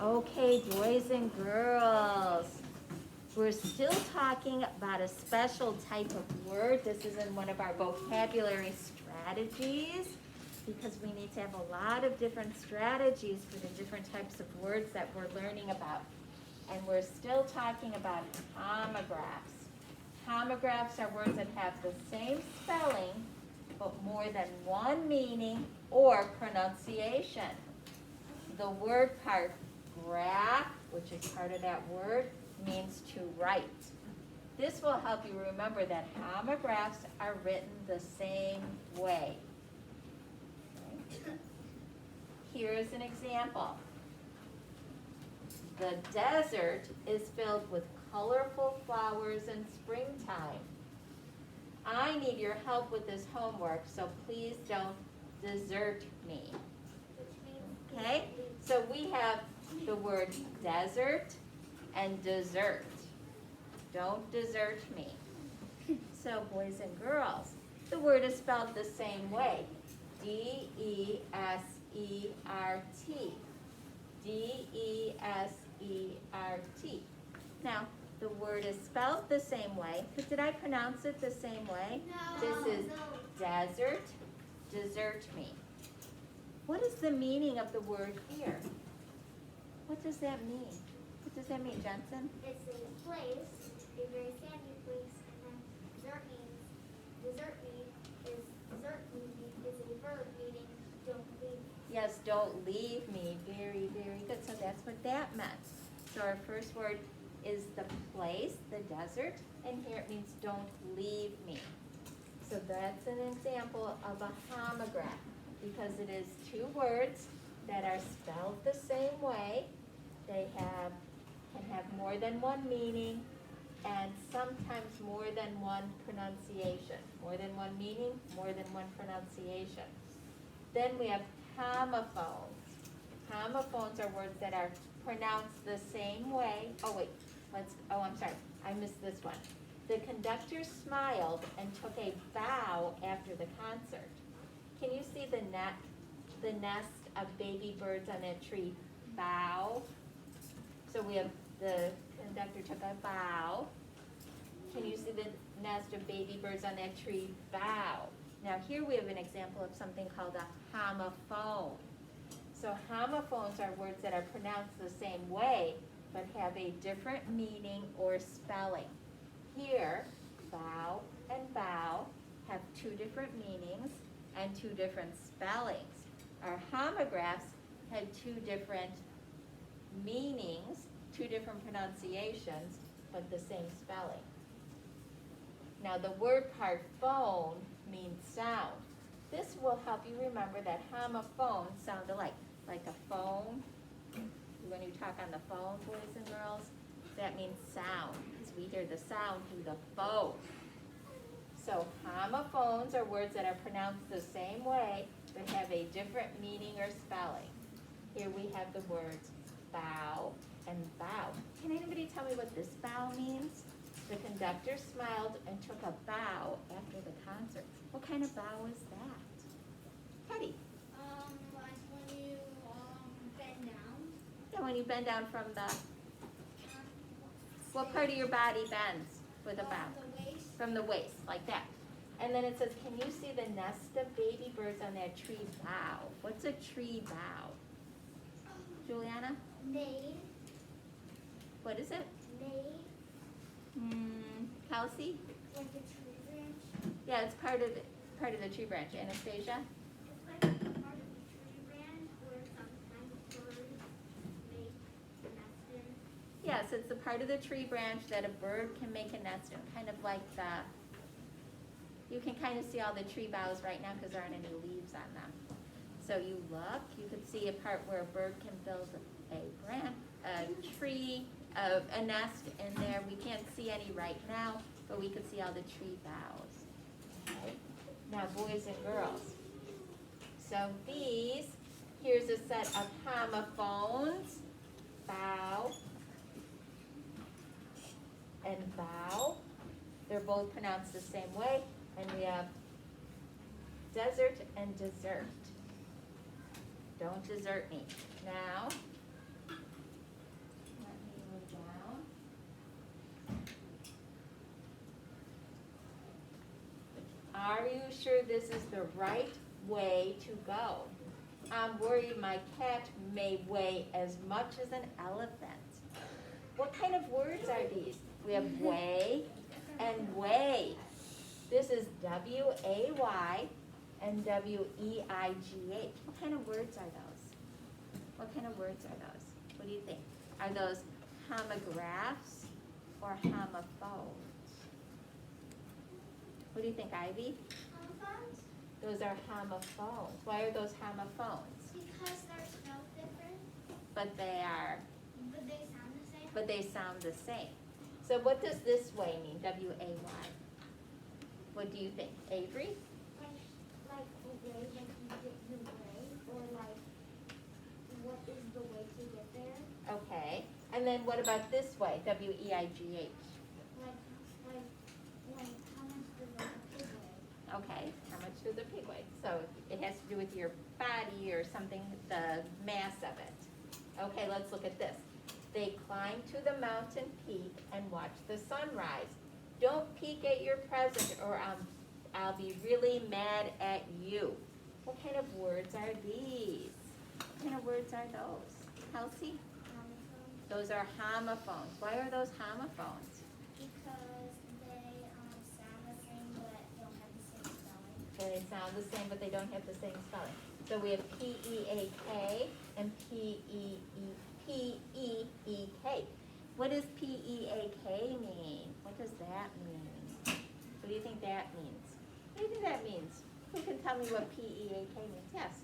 Okay, boys and girls, we're still talking about a special type of word. This is in one of our vocabulary strategies because we need to have a lot of different strategies for the different types of words that we're learning about. And we're still talking about homographs. Homographs are words that have the same spelling but more than one meaning or pronunciation. The word part, graph, which is part of that word, means to write. This will help you remember that homographs are written the same way. Okay. Here's an example. The desert is filled with colorful flowers in springtime. I need your help with this homework, so please don't desert me. Okay? So we have the word desert and dessert. Don't desert me. So boys and girls, the word is spelled the same way. D-E-S-E-R-T. D-E-S-E-R-T. Now, the word is spelled the same way, but did I pronounce it the same way? No. This is desert, desert me. What is the meaning of the word here? What does that mean? What does that mean, Jensen? It's a place, a very sandy place, and then desert is a verb meaning don't leave. Yes, don't leave me. Very, very good. So that's what that meant. So our first word is the place, the desert, and here it means don't leave me. So that's an example of a homograph because it is two words that are spelled the same way. They can have more than one meaning and sometimes more than one pronunciation. More than one meaning, more than one pronunciation. Then we have homophones. Homophones are words that are pronounced the same way. I'm sorry, I missed this one. The conductor smiled and took a bow after the concert. Can you see the nest of baby birds on that tree? Bow. So we have the conductor took a bow. Can you see the nest of baby birds on that tree? Bow. Now here we have an example of something called a homophone. So homophones are words that are pronounced the same way but have a different meaning or spelling. Here, bow and bow have two different meanings and two different spellings. Our homographs had two different meanings, two different pronunciations, but the same spelling. Now the word part phone means sound. This will help you remember that homophones sound alike, like a phone. When you talk on the phone, boys and girls, that means sound, because we hear the sound through the phone. So homophones are words that are pronounced the same way, but have a different meaning or spelling. Here we have the words bow and bow. Can anybody tell me what this bow means? The conductor smiled and took a bow after the concert. What kind of bow is that? Teddy. Like when you bend down. Yeah, when you bend down from the, what part of your body bends with a bow? The waist. From the waist, like that. And then it says, can you see the nest of baby birds on that tree bough? What's a tree bough? Juliana? Made. What is it? Made. Kelsey? Like a tree branch. Yeah, it's part of the tree branch. Anastasia? It's like a part of the tree branch where sometimes birds make a nest in. Yes, it's the part of the tree branch that a bird can make a nest in, kind of like you can kind of see all the tree boughs right now because there aren't any leaves on them. So you look, you can see a part where a bird can build a nest in there. We can't see any right now, but we can see all the tree boughs. Okay. Now, boys and girls. So here's a set of homophones. Bow and bow. They're both pronounced the same way. And we have desert and dessert. Don't desert me. Now, Are you sure this is the right way to go? I'm worried my cat may weigh as much as an elephant. What kind of words are these? We have weigh and weigh. This is W-A-Y and W-E-I-G-H. What kind of words are those? What kind of words are those? What do you think? Are those homographs or homophones? What do you think, Ivy? Homophones? Those are homophones. Why are those homophones? Because they're spelled different, But they are, but they sound the same. but they sound the same. So what does this way mean, W-A-Y? What do you think, Avery? Like the way, like you get the way, or like what is the way to get there? Okay. And then what about this way, W-E-I-G-H? Like how much does a pig weigh? Okay, how much does a pig weigh? So it has to do with your body or something, the mass of it. Okay, let's look at this. They climb to the mountain peak and watch the sunrise. Don't peek at your present or I'll be really mad at you. What kind of words are these? What kind of words are those? Kelsey? Homophones. Those are homophones. Why are those homophones? Because they sound the same but don't have the same spelling. They sound the same, but they don't have the same spelling. So we have P-E-A-K and P-E-E-K. What does P-E-A-K mean? What does that mean? What do you think that means? What do you think that means? Who can tell me what P-E-A-K means? Yes.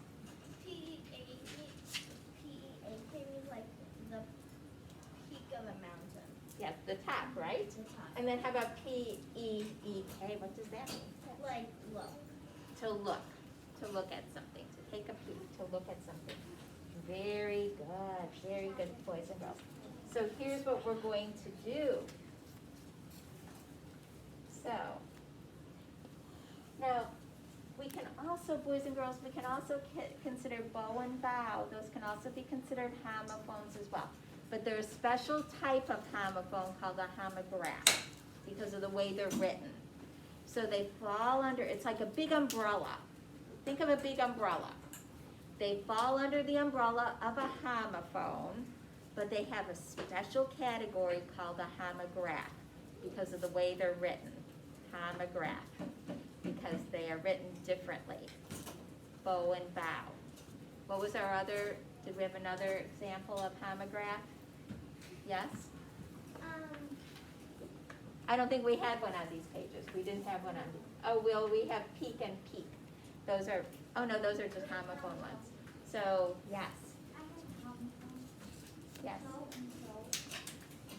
P-E-A-K means like the peak of a mountain. Yes, the top, right? The top. And then how about P-E-E-K? What does that mean? Like low. To look at something, to take a peek, to look at something. Very good, boys and girls. So here's what we're going to do. So, now, we can also, boys and girls, we can also consider bow and bow. Those can also be considered homophones as well. But they're a special type of homophone called a homograph because of the way they're written. So they fall under, it's like a big umbrella. Think of a big umbrella. They fall under the umbrella of a homophone, but they have a special category called a homograph because of the way they're written. Homograph, because they are written differently. Bow and bow. What was our other, did we have another example of homograph? Yes? I don't think we had one on these pages. We didn't have one on these. Oh, well, we have peak and peak. Those are, oh no, those are just homophone ones. So, yes. I have homophone. Yes. Toe and toe.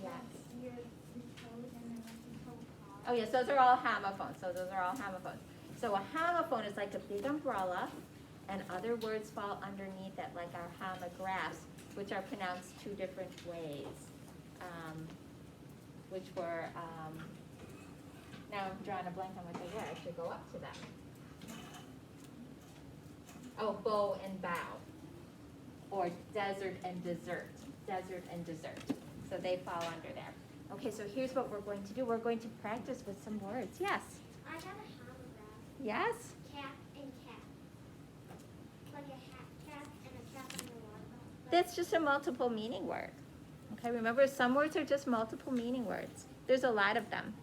Yes. Your toes and then like the toe pause. Oh yes, those are all homophones. So those are all homophones. So a homophone is like a big umbrella, and other words fall underneath it, like our homographs, which are pronounced two different ways, which were, now I'm drawing a blank on what they were. I should go up to them. Oh, bow and bow, or desert and dessert. Desert and dessert. So they fall under there. Okay, so here's what we're going to do. We're going to practice with some words. Yes? I got a homograph. Yes? Cap and cap. Like a hat cap and a cap on the water. That's just a multiple meaning word. Okay, remember some words are just multiple meaning words. There's a lot of them.